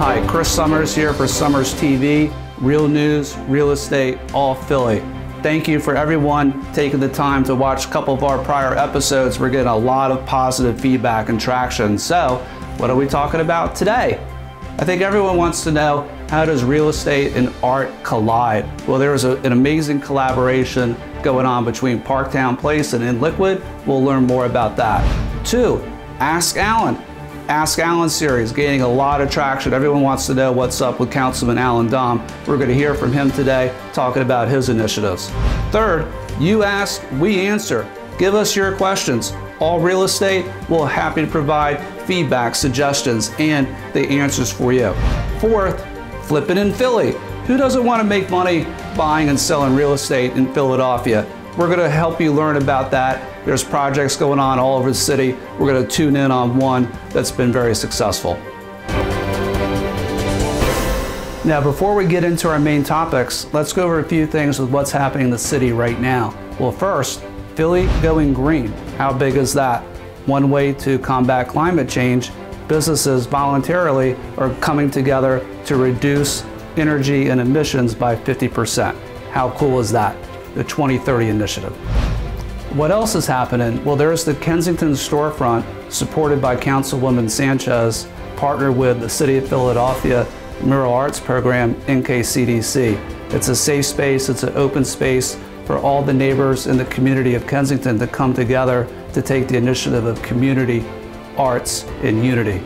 Hi, Chris Summers here for Summers TV, real news, real estate, all Philly. Thank you for everyone taking the time to watch a couple of our prior episodes. We're getting a lot of positive feedback and traction. So, what are we talking about today? I think everyone wants to know, how does real estate and art collide? Well, there's an amazing collaboration going on between Parktown Place and InLiquid. We'll learn more about that. 2, Ask Alan. Ask Alan series gaining a lot of traction. Everyone wants to know what's up with Councilman Alan Dom. We're going to hear from him today talking about his initiatives. 3rd, You Ask, We Answer. Give us your questions. All Real Estate, we're happy to provide feedback, suggestions, and the answers for you. 4th, Flipping in Philly. Who doesn't want to make money buying and selling real estate in Philadelphia? We're going to help you learn about that. There's projects going on all over the city. We're going to tune in on one that's been very successful. Now, before we get into our main topics, let's go over a few things with what's happening in the city right now. Well, first, Philly going green. How big is that? One way to combat climate change, businesses voluntarily are coming together to reduce energy and emissions by 50%. How cool is that? The 2030 initiative. What else is happening? Well, there's the Kensington storefront supported by Councilwoman Sanchez, partnered with the City of Philadelphia Mural Arts Program, NKCDC. It's a safe space, it's an open space for all the neighbors in the community of Kensington to come together to take the initiative of community arts in unity.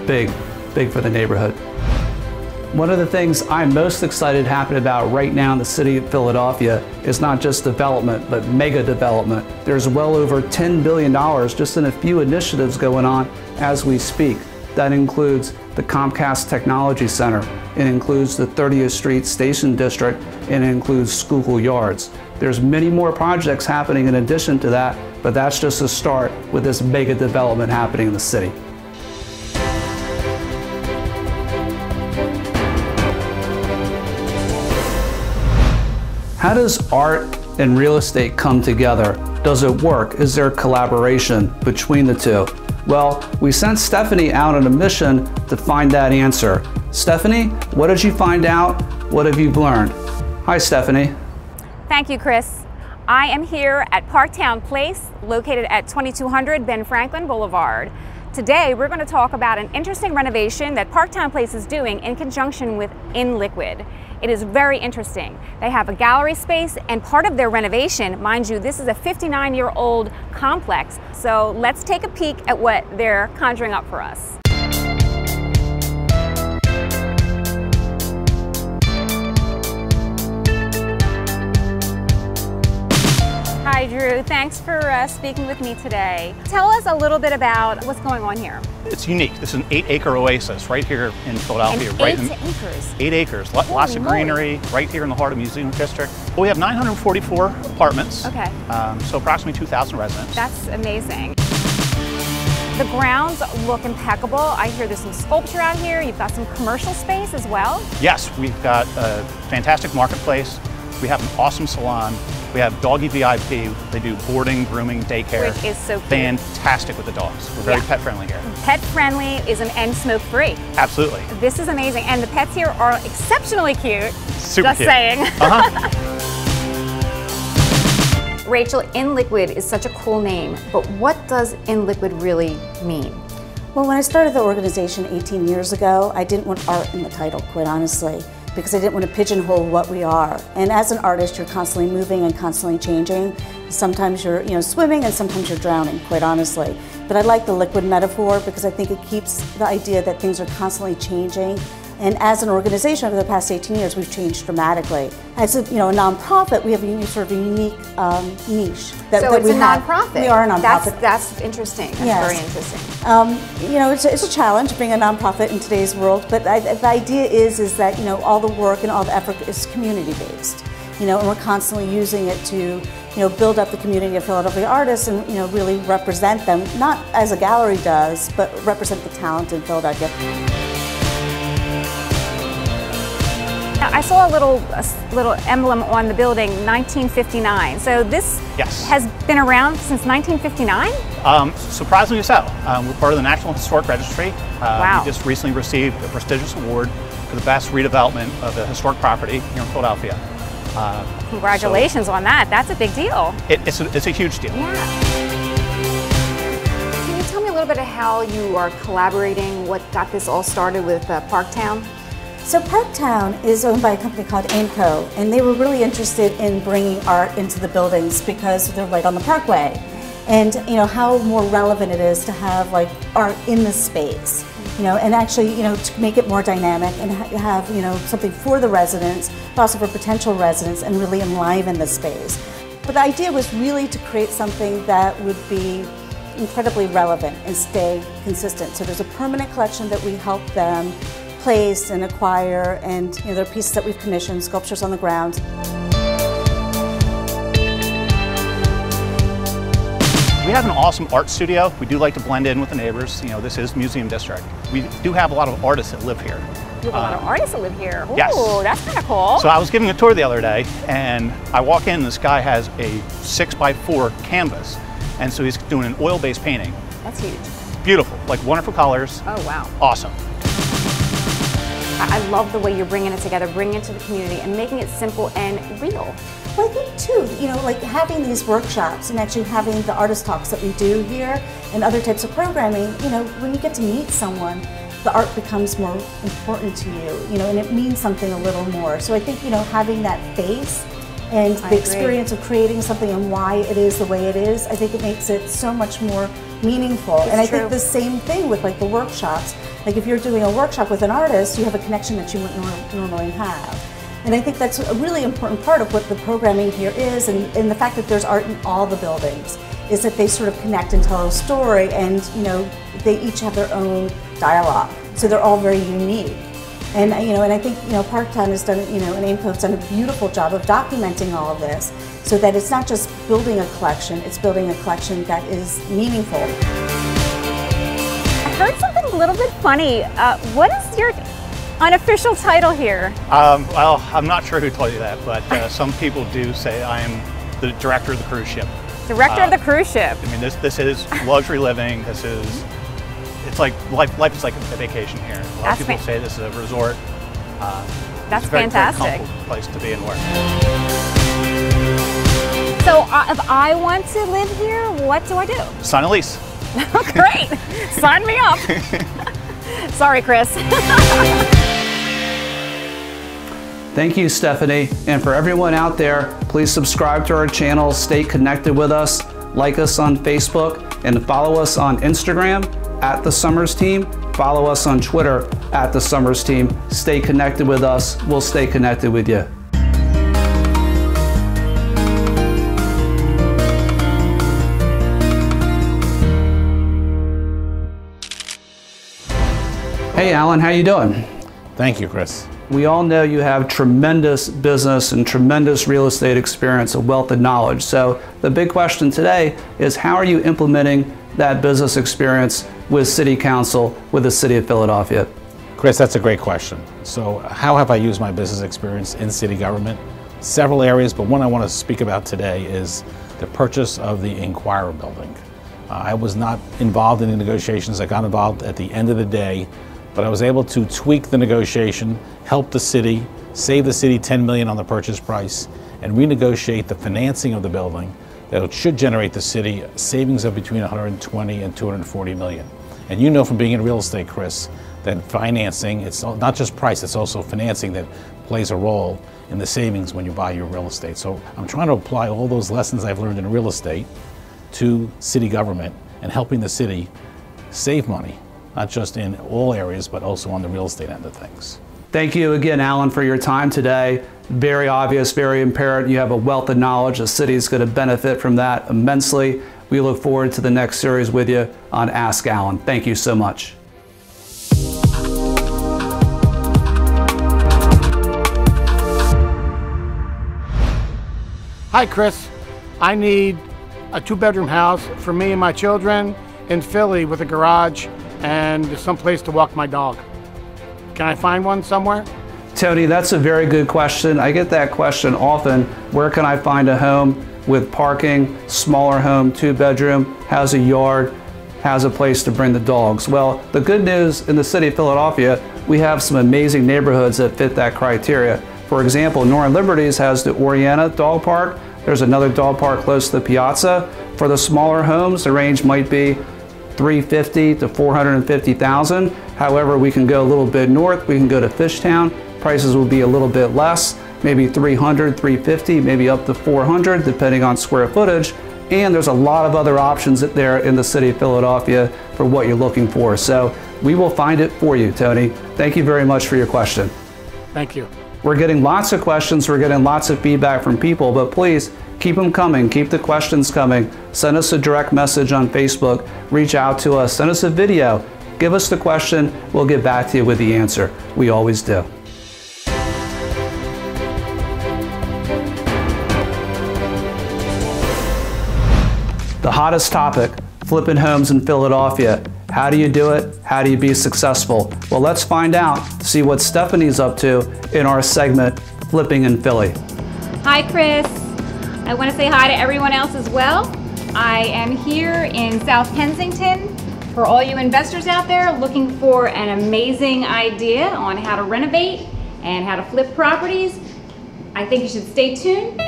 Big, big for the neighborhood. One of the things I'm most excited happening about right now in the city of Philadelphia is not just development, but mega development. There's well over $10 billion just in a few initiatives going on as we speak. That includes the Comcast Technology Center, it includes the 30th Street Station District, and it includes Schuylkill Yards. There's many more projects happening in addition to that, but that's just a start with this mega development happening in the city. How does art and real estate come together? Does it work? Is there collaboration between the two? Well, we sent Stephanie out on a mission to find that answer. Stephanie, what did you find out? What have you learned? Hi, Stephanie. Thank you, Chris. I am here at Parktown Place, located at 2200 Ben Franklin Boulevard. Today, we're going to talk about an interesting renovation that Parktown Place is doing in conjunction with InLiquid. It is very interesting. They have a gallery space, and part of their renovation, mind you, this is a 59-year-old complex. So let's take a peek at what they're conjuring up for us. Hi, Drew. Thanks for speaking with me today. Tell us a little bit about what's going on here. It's unique. This is an 8-acre oasis right here in Philadelphia. And right 8 acres? 8 acres. Lots of greenery right here in the heart of Museum District. Well, we have 944 apartments. Okay. So approximately 2,000 residents. That's amazing. The grounds look impeccable. I hear there's some sculpture out here. You've got some commercial space as well. Yes, we've got a fantastic marketplace. We have an awesome salon. We have Doggy VIP. They do boarding, grooming, daycare. Which is so cute. Fantastic with the dogs. We're very pet friendly here. Pet friendly and smoke free. Absolutely. This is amazing. And the pets here are exceptionally cute. Super Just cute. saying. Rachel, InLiquid is such a cool name, but what does InLiquid really mean? Well, when I started the organization 18 years ago, I didn't want art in the title, quite honestly, because I didn't want to pigeonhole what we are. And as an artist, you're constantly moving and constantly changing. Sometimes you're swimming and sometimes you're drowning, quite honestly. But I like the liquid metaphor because I think it keeps the idea that things are constantly changing. And as an organization over the past 18 years, we've changed dramatically. As a nonprofit, we have a sort of a unique niche. So it's a nonprofit. We are a nonprofit. That's interesting. That's very interesting. It's a challenge being a nonprofit in today's world, but the idea is that all the work and all the effort is community based. And we're constantly using it to build up the community of Philadelphia artists and really represent them, not as a gallery does, but represent the talent in Philadelphia. I saw a little emblem on the building, 1959. So this Yes. has been around since 1959? Surprisingly so. We're part of the National Historic Registry. Wow. We just recently received a prestigious award for the best redevelopment of a historic property here in Philadelphia. Congratulations on that. That's a big deal. It's a huge deal. Yeah. Can you tell me a little bit of how you are collaborating, what got this all started with Parktown? So Parktown is owned by a company called Aimco, and they were really interested in bringing art into the buildings because they're right on the Parkway. And you know how more relevant it is to have like art in the space, you know, and actually, you know, to make it more dynamic and have, you know, something for the residents, but also for potential residents, and really enliven the space. But the idea was really to create something that would be incredibly relevant and stay consistent. So there's a permanent collection that we help them place and acquire, and you know, there are pieces that we've commissioned, sculptures on the ground. We have an awesome art studio. We do like to blend in with the neighbors. You know, this is Museum District. We do have a lot of artists that live here. You have a lot of artists that live here. Ooh, Yes. That's kind of cool. So I was giving a tour the other day, and I walk in, and this guy has a 6x4 canvas, and so he's doing an oil-based painting. That's huge. Beautiful, like wonderful colors. Oh, wow. Awesome. I love the way you're bringing it together, bringing it to the community, and making it simple and real. Well, I think too, you know, like having these workshops and actually having the artist talks that we do here and other types of programming, you know, when you get to meet someone, the art becomes more important to you know, and it means something a little more. So I think, you know, having that face and the experience of creating something and why it is the way it is, I think it makes it so much more meaningful. And I think the same thing with like the workshops. Like if you're doing a workshop with an artist, you have a connection that you wouldn't normally have. And I think that's a really important part of what the programming here is, and the fact that there's art in all the buildings, is that they sort of connect and tell a story, and you know, they each have their own dialogue. So they're all very unique. And you know, and I think, you know, Parktown has done, you know, and Aimco has done a beautiful job of documenting all of this, so that it's not just building a collection, it's building a collection that is meaningful. I heard something a little bit funny. What is your unofficial title here? Well, I'm not sure who told you that, but some people do say I am the director of the cruise ship. Director of the cruise ship. I mean, this is luxury living. This is, it's like, life is like a vacation here. A lot of people say this is a resort. That's it's a very, fantastic. very comfortable place to be and work. So if I want to live here, what do I do? Sign a lease. Great, sign me up. Sorry, Chris. Thank you, Stephanie. And for everyone out there, please subscribe to our channel, stay connected with us, like us on Facebook, and follow us on Instagram @The Summers Team. Follow us on Twitter @The Summers Team. Stay connected with us. We'll stay connected with you. Hey, Alan, how you doing? Thank you, Chris. We all know you have tremendous business and tremendous real estate experience, a wealth of knowledge. So the big question today is, how are you implementing that business experience with City Council, with the City of Philadelphia? Chris, that's a great question. So how have I used my business experience in city government? Several areas, but one I want to speak about today is the purchase of the Inquirer building. I was not involved in the negotiations. I got involved at the end of the day, but I was able to tweak the negotiation, help the city, save the city $10 million on the purchase price, and renegotiate the financing of the building that should generate the city savings of between 120 and 240 million. And you know from being in real estate, Chris, that financing, it's not just price, it's also financing that plays a role in the savings when you buy your real estate. So I'm trying to apply all those lessons I've learned in real estate to city government and helping the city save money, not just in all areas, but also on the real estate end of things. Thank you again, Alan, for your time today. Very obvious, very apparent. You have a wealth of knowledge. The city is going to benefit from that immensely. We look forward to the next series with you on Ask Alan. Thank you so much. Hi, Chris. I need a 2-bedroom house for me and my children in Philly with a garage and some place to walk my dog. Can I find one somewhere? Tony, that's a very good question. I get that question often. Where can I find a home with parking, smaller home, 2-bedroom, has a yard, has a place to bring the dogs? Well, the good news in the city of Philadelphia, we have some amazing neighborhoods that fit that criteria. For example, Northern Liberties has the Oriana Dog Park. There's another dog park close to the Piazza. For the smaller homes, the range might be $350,000 to $450,000. However, we can go a little bit north. We can go to Fishtown. Prices will be a little bit less, maybe $300,000, $350,000, maybe up to $400,000, depending on square footage. And there's a lot of other options there in the city of Philadelphia for what you're looking for. So we will find it for you, Tony. Thank you very much for your question. Thank you. We're getting lots of questions, we're getting lots of feedback from people, but please keep them coming, keep the questions coming. Send us a direct message on Facebook, reach out to us, send us a video, give us the question, we'll get back to you with the answer. We always do. The hottest topic, flipping homes in Philadelphia. How do you do it? How do you be successful? Well, let's find out, see what Stephanie's up to in our segment, Flipping in Philly. Hi, Chris. I want to say hi to everyone else as well. I am here in South Kensington for all you investors out there looking for an amazing idea on how to renovate and how to flip properties. I think you should stay tuned.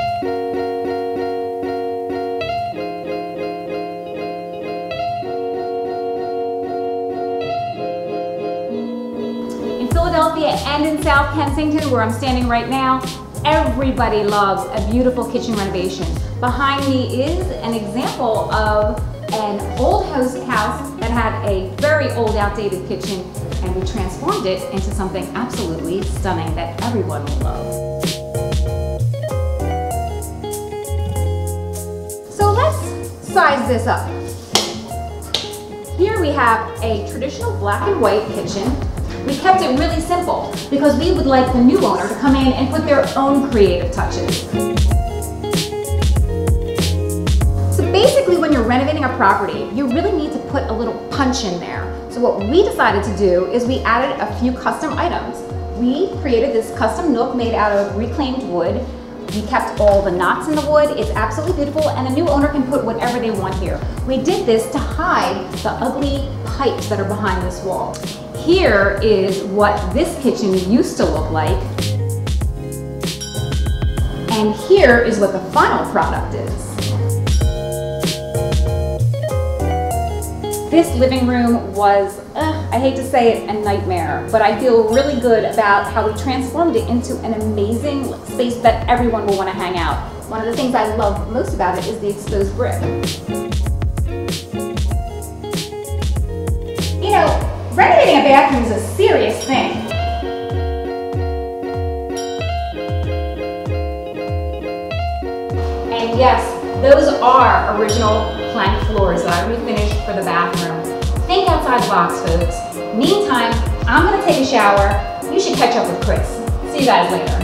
Philadelphia and in South Kensington, where I'm standing right now, everybody loves a beautiful kitchen renovation. Behind me is an example of an old house that had a very old, outdated kitchen, and we transformed it into something absolutely stunning that everyone will love. So let's size this up. Here we have a traditional black and white kitchen. We kept it really simple because we would like the new owner to come in and put their own creative touches. So basically, when you're renovating a property, you really need to put a little punch in there. So what we decided to do is we added a few custom items. We created this custom nook made out of reclaimed wood. We kept all the knots in the wood. It's absolutely beautiful, and the new owner can put whatever they want here. We did this to hide the ugly pipes that are behind this wall. Here is what this kitchen used to look like. And here is what the final product is. This living room was, I hate to say it, a nightmare, but I feel really good about how we transformed it into an amazing space that everyone will want to hang out. One of the things I love most about it is the exposed brick. You know, renovating a bathroom is a serious thing. And yes, those are original plank floors that I refinished for the bathroom. Think outside the box, folks. Meantime, I'm gonna take a shower. You should catch up with Chris. See you guys later.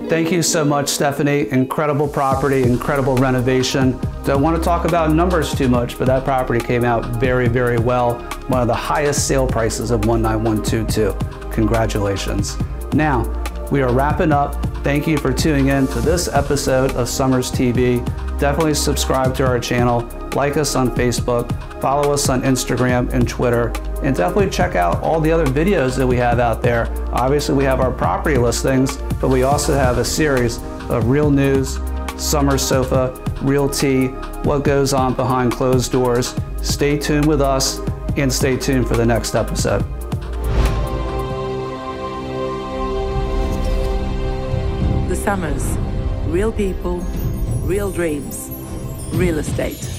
Thank you so much, Stephanie. Incredible property, incredible renovation. Don't want to talk about numbers too much, but that property came out very, very well. One of the highest sale prices of 19122. Congratulations. Now, we are wrapping up. Thank you for tuning in to this episode of Summers TV. Definitely subscribe to our channel, like us on Facebook, follow us on Instagram and Twitter, and definitely check out all the other videos that we have out there. Obviously, we have our property listings, but we also have a series of real news, summer sofa, real tea, what goes on behind closed doors. Stay tuned with us and stay tuned for the next episode. The Summers. Real people, real dreams, real estate.